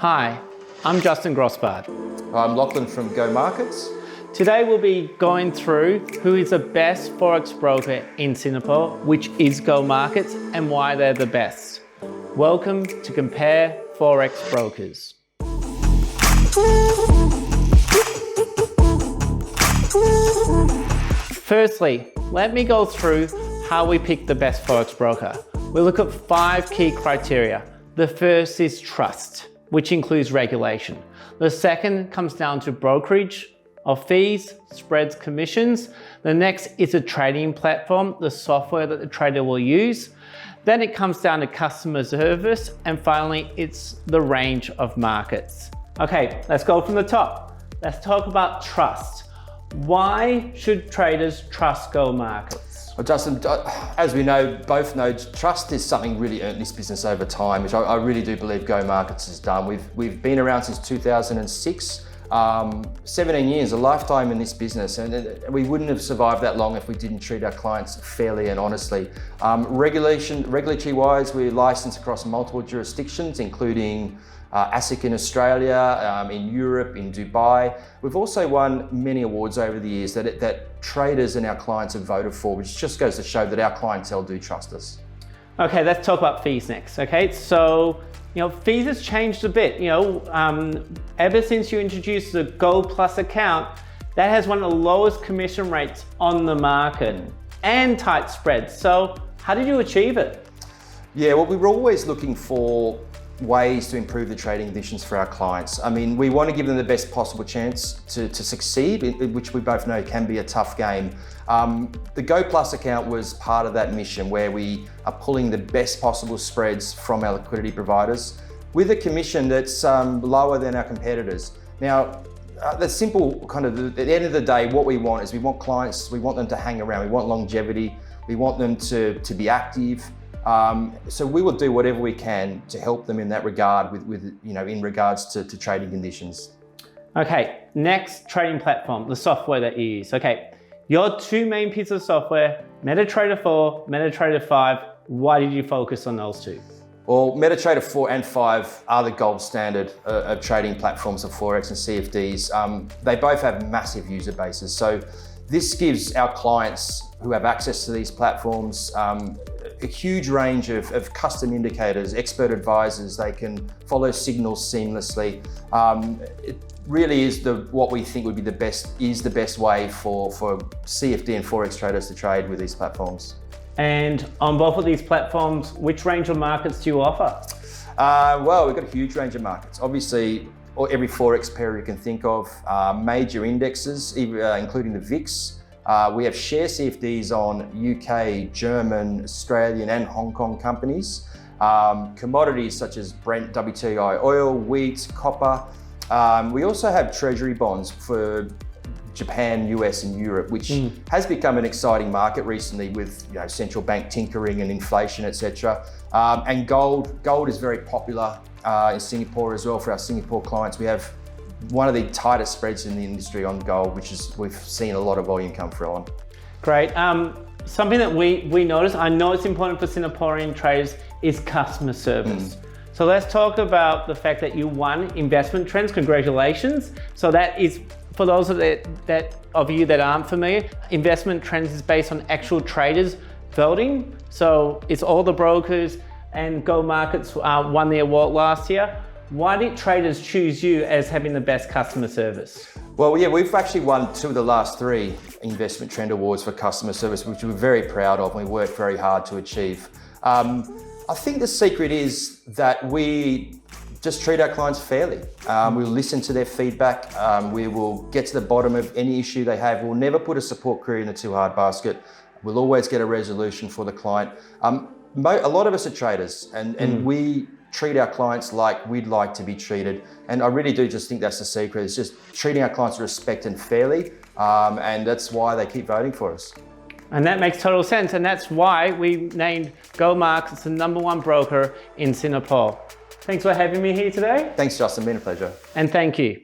Hi, I'm Justin Grossbard. I'm Lachlan from Go Markets. Today we'll be going through who is the best Forex broker in Singapore, which is Go Markets, and why they're the best. Welcome to Compare Forex Brokers. Firstly, let me go through how we pick the best Forex broker. We look at 5 key criteria. The first is trust, which includes regulation. The second comes down to brokerage of fees, spreads, commissions. The next is a trading platform, the software that the trader will use. Then it comes down to customer service, and finally, it's the range of markets. Okay, let's go from the top. Let's talk about trust. Why should traders trust Go Markets? Well, Justin, as we both know, trust is something really earned in this business over time, which I really do believe Go Markets has done. We've been around since 2006, 17 years, a lifetime in this business, and we wouldn't have survived that long if we didn't treat our clients fairly and honestly. Regulatory-wise, we're licensed across multiple jurisdictions, including ASIC in Australia, in Europe, in Dubai. We've also won many awards over the years that traders and our clients have voted for, which just goes to show that our clientele do trust us. Okay, let's talk about fees next. Okay, so fees has changed a bit. Ever since you introduced the Go Plus account, that has one of the lowest commission rates on the market and tight spreads. So how did you achieve it? Yeah, well, we were always looking for ways to improve the trading conditions for our clients. I mean, we want to give them the best possible chance to succeed, which we both know can be a tough game. The Go Plus account was part of that mission, where we are pulling the best possible spreads from our liquidity providers with a commission that's lower than our competitors. Now, the simple at the end of the day, what we want is we want clients, we want them to hang around, we want longevity, we want them to be active. So we will do whatever we can to help them in that regard in regards to trading conditions. Okay, next, trading platform, the software that you use. Okay, your 2 main pieces of software, MetaTrader 4, MetaTrader 5. Why did you focus on those 2? Well, MetaTrader 4 and 5 are the gold standard of trading platforms of Forex and CFDs. They both have massive user bases. So this gives our clients who have access to these platforms a huge range of custom indicators, expert advisors. They can follow signals seamlessly. It really is what we think would be the best way for CFD and Forex traders to trade with these platforms. And on both of these platforms, which range of markets do you offer? Well, we've got a huge range of markets. Obviously, every Forex pair you can think of, major indexes, including the VIX. We have share CFDs on UK, German, Australian and Hong Kong companies. Commodities such as Brent, WTI oil, wheat, copper. We also have treasury bonds for Japan, US and Europe, which has become an exciting market recently with central bank tinkering and inflation, etc. And gold is very popular in Singapore as well for our Singapore clients. We have one of the tightest spreads in the industry on gold, we've seen a lot of volume come through on. Great. Something that we noticed, I know it's important for Singaporean traders, is customer service. So let's talk about the fact that you won Investment Trends. Congratulations. So that is, for those of you that aren't familiar, Investment Trends is based on actual traders voting. So it's all the brokers, and Go Markets won the award last year. Why did traders choose you as having the best customer service? Well, yeah, we've actually won 2 of the last 3 Investment Trend Awards for customer service, which we're very proud of and we worked very hard to achieve. I think the secret is that we just treat our clients fairly. We'll listen to their feedback. We will get to the bottom of any issue they have. We'll never put a support query in the too hard basket. We'll always get a resolution for the client. A lot of us are traders and we treat our clients like we'd like to be treated. And I really do just think that's the secret. It's just treating our clients with respect and fairly. And that's why they keep voting for us. And that makes total sense. And that's why we named Go Markets the #1 broker in Singapore. Thanks for having me here today. Thanks, Justin. Been a pleasure. And thank you.